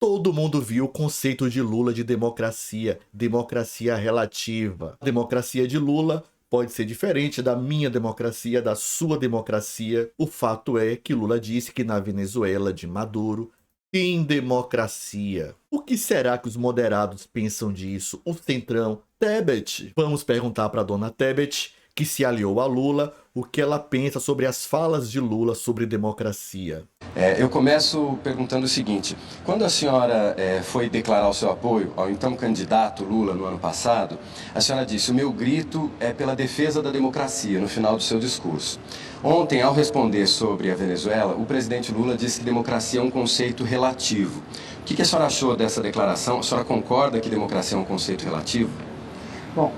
Todo mundo viu o conceito de Lula de democracia, democracia relativa. A democracia de Lula pode ser diferente da minha democracia, da sua democracia. O fato é que Lula disse que na Venezuela de Maduro tem democracia. O que será que os moderados pensam disso? O Centrão, Tebet. Vamos perguntar para a dona Tebet, que se aliou a Lula, o que ela pensa sobre as falas de Lula sobre democracia. Eu começo perguntando o seguinte: quando a senhora foi declarar o seu apoio ao então candidato Lula no ano passado, a senhora disse: o meu grito é pela defesa da democracia, no final do seu discurso. Ontem, ao responder sobre a Venezuela, o presidente Lula disse que democracia é um conceito relativo. O que a senhora achou dessa declaração? A senhora concorda que democracia é um conceito relativo? Bom,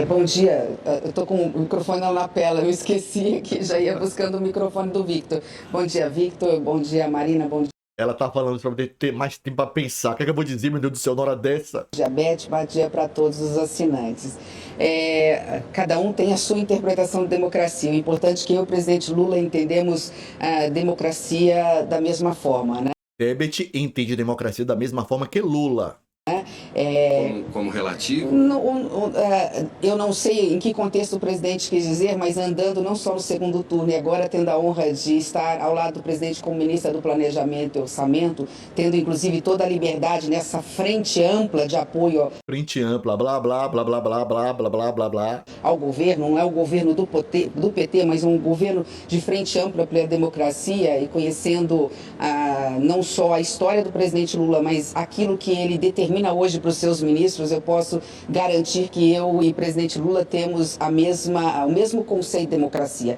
bom dia. Eu estou com o microfone na lapela, eu esqueci aqui, já ia buscando o microfone do Victor. Bom dia, Victor. Bom dia, Marina. Bom Ela tá falando para poder ter mais tempo para pensar. O que é que eu vou dizer, meu Deus do céu, na hora dessa? dia, Beth. Bom dia para todos os assinantes. Cada um tem a sua interpretação de democracia. O importante é que eu e o presidente Lula entendemos a democracia da mesma forma, né? Tebet entende democracia da mesma forma que Lula. Como relativo? Eu não sei em que contexto o presidente quis dizer, mas andando não só no segundo turno e agora tendo a honra de estar ao lado do presidente como ministra do Planejamento e Orçamento, tendo inclusive toda a liberdade nessa frente ampla de apoio Frente ampla, blá blá blá blá blá blá blá blá blá blá. ao governo, não é o governo do PT, mas um governo de frente ampla pela democracia e conhecendo não só a história do presidente Lula, mas aquilo que ele determina hoje para os seus ministros, eu posso garantir que eu e o presidente Lula temos o mesmo conceito de democracia.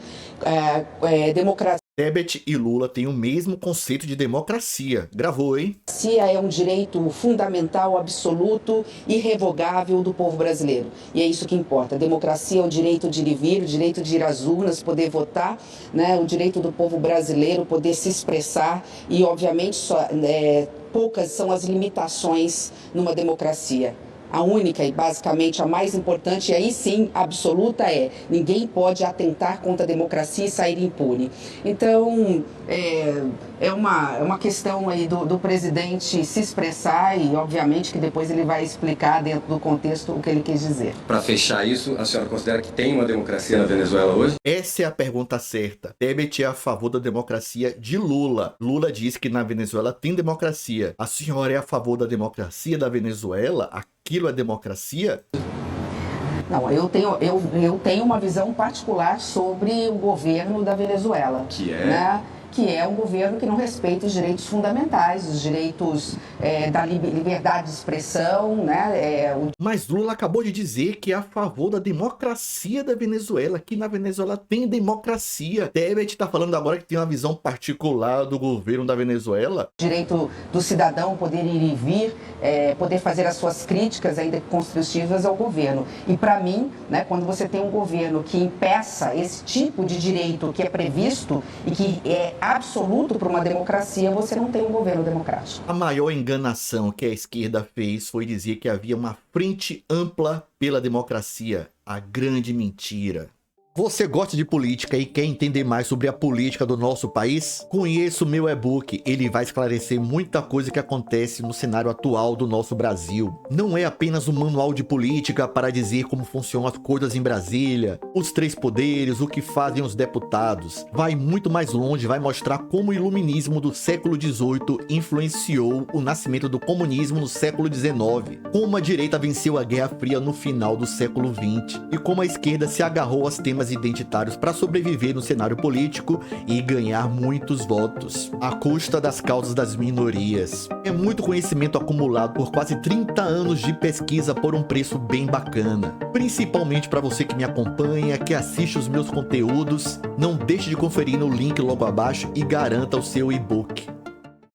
Tebet e Lula têm o mesmo conceito de democracia. Gravou, hein? Democracia é um direito fundamental, absoluto, irrevogável do povo brasileiro. E é isso que importa. A democracia é o direito de ir e vir, o direito de ir às urnas, poder votar, né? O direito do povo brasileiro poder se expressar e, obviamente, poucas são as limitações numa democracia. A única e basicamente a mais importante, e aí sim, absoluta, ninguém pode atentar contra a democracia e sair impune. Então, é uma questão aí do presidente se expressar e, obviamente, que depois ele vai explicar dentro do contexto o que ele quis dizer. Para fechar isso, a senhora considera que tem uma democracia na Venezuela hoje? Essa é a pergunta certa. Tebet é a favor da democracia de Lula. Lula diz que na Venezuela tem democracia. A senhora é a favor da democracia da Venezuela? Aquilo é democracia? Não, eu tenho uma visão particular sobre o governo da Venezuela. Que é? Né? Que é um governo que não respeita os direitos fundamentais, os direitos da liberdade de expressão, né? Mas Lula acabou de dizer que é a favor da democracia da Venezuela, que na Venezuela tem democracia. Tebet está falando agora que tem uma visão particular do governo da Venezuela. Direito do cidadão poder ir e vir, poder fazer as suas críticas ainda construtivas ao governo. E para mim, né, quando você tem um governo que impeça esse tipo de direito que é previsto e que é absoluto para uma democracia, você não tem um governo democrático. A maior enganação que a esquerda fez foi dizer que havia uma frente ampla pela democracia. A grande mentira. Você gosta de política e quer entender mais sobre a política do nosso país? Conheça o meu e-book, ele vai esclarecer muita coisa que acontece no cenário atual do nosso Brasil. Não é apenas um manual de política para dizer como funcionam as coisas em Brasília, os três poderes, o que fazem os deputados. Vai muito mais longe, vai mostrar como o iluminismo do século XVIII influenciou o nascimento do comunismo no século XIX, como a direita venceu a Guerra Fria no final do século XX e como a esquerda se agarrou aos temas identitários para sobreviver no cenário político e ganhar muitos votos, à custa das causas das minorias. É muito conhecimento acumulado por quase 30 anos de pesquisa por um preço bem bacana. Principalmente para você que me acompanha, que assiste os meus conteúdos, não deixe de conferir no link logo abaixo e garanta o seu e-book.